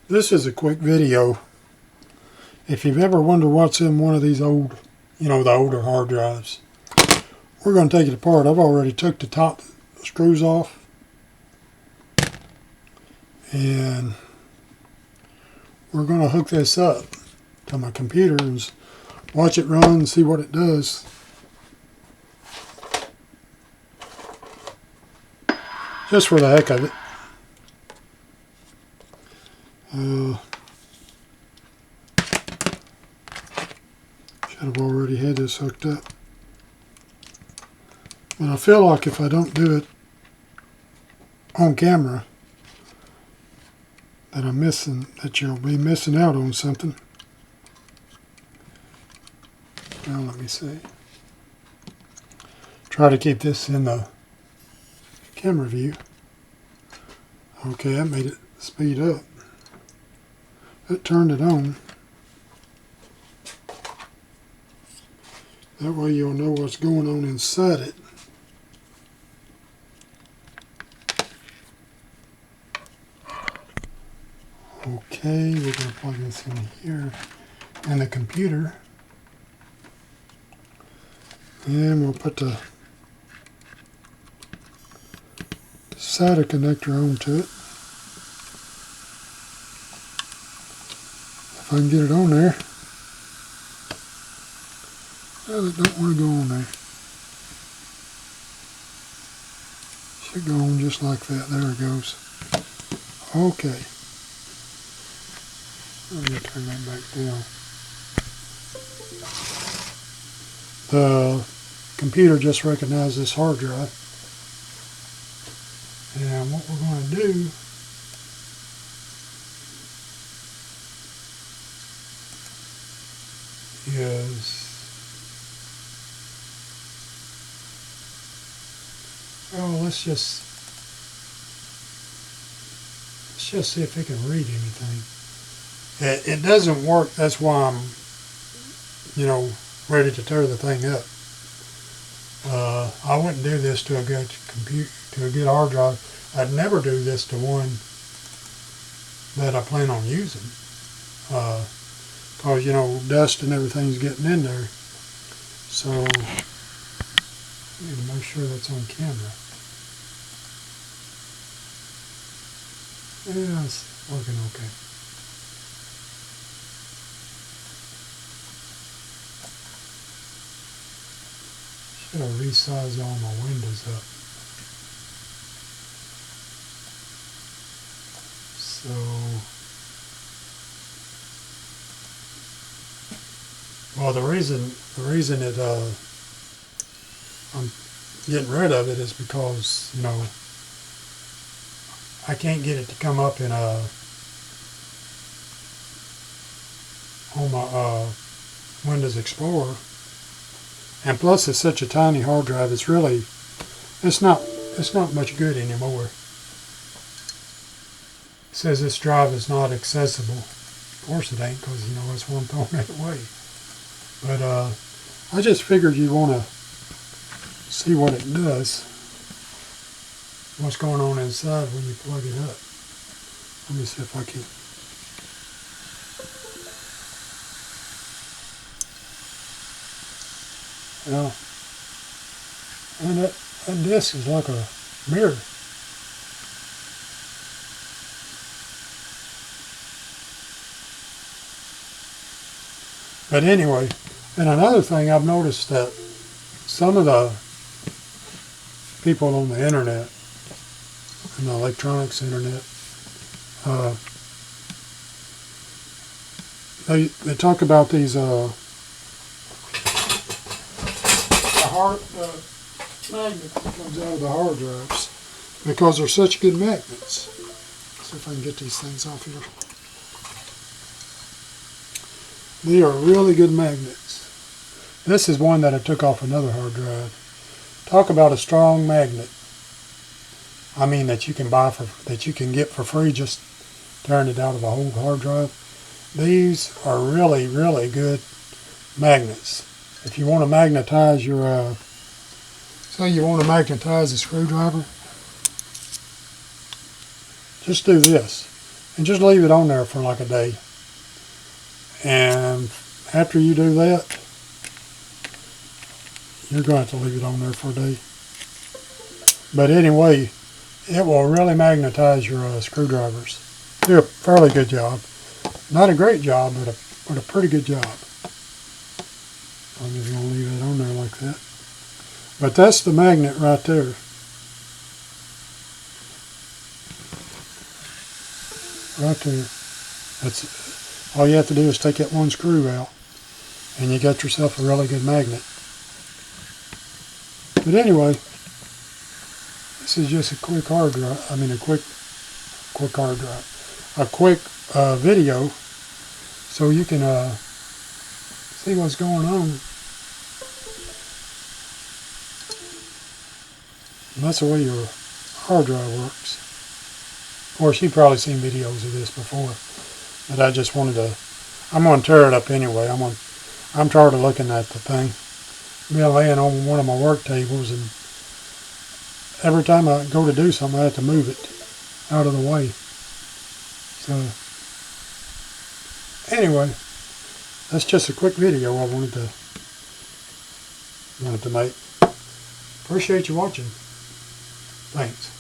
This is a quick video. If you've ever wondered what's in one of these old, the older hard drives, we're going to take it apart. I've already took the top screws off, and we're going to hook this up to my computer and watch it run and see what it does. Just for the heck of it. Should have already had this hooked up. But I feel like if I don't do it on camera, that you'll be missing out on something. Now let me see. Try to keep this in the camera view. Okay, that made it speed up. That turned it on. That way you'll know what's going on inside it. Okay, we're going to plug this in here in the computer. And we'll put the SATA connector onto it. If I can get it on there. Well, it don't want to go on there. Should go on just like that. There it goes. Okay. Let me turn that back down. The computer just recognized this hard drive. And what we're going to do is, well, let's just see if it can read anything. It doesn't work. That's why I'm, ready to tear the thing up. I wouldn't do this to a good hard drive. I'd never do this to one that I plan on using. Because, dust and everything's getting in there. So, I need to make sure that's on camera. Yeah, it's working okay. Should have resized all my windows up. So, well, the reason it I'm getting rid of it is because I can't get it to come up in on my Windows Explorer. And plus, it's such a tiny hard drive. It's not much good anymore. It says this drive is not accessible. Of course it ain't, because that's why I'm throwing it away. But I just figured you'd want to see what it does. What's going on inside when you plug it up. Let me see if I can. Yeah. And that disc is like a mirror. But anyway, and another thing I've noticed that some of the people on the internet, and the electronics internet, they talk about these magnets that comes out of the hard drives because they're such good magnets. Let's see if I can get these things off here. They are really good magnets. This is one that I took off another hard drive. Talk about a strong magnet. I mean that you can get for free just tearing it out of a whole hard drive. These are really, really good magnets. If you want to magnetize your, say you want to magnetize a screwdriver, just do this. and just leave it on there for like a day. And after you do that, you're going to have to leave it on there for a day. But anyway, it will really magnetize your screwdrivers. Do a fairly good job. Not a great job, but a pretty good job. I'm just going to leave it on there like that. But that's the magnet right there. Right there. That's all you have to do is take that one screw out, and you got yourself a really good magnet. But anyway, this is just a quick hard drive. I mean, a quick hard drive. A quick video, so you can see what's going on. And that's the way your hard drive works. Of course, you've probably seen videos of this before, but I just wanted to. I'm going to tear it up anyway. I'm tired of looking at the thing. I've been laying on one of my work tables, and every time I go to do something, I have to move it out of the way. So, anyway, that's just a quick video I wanted to make. Appreciate you watching. Thanks.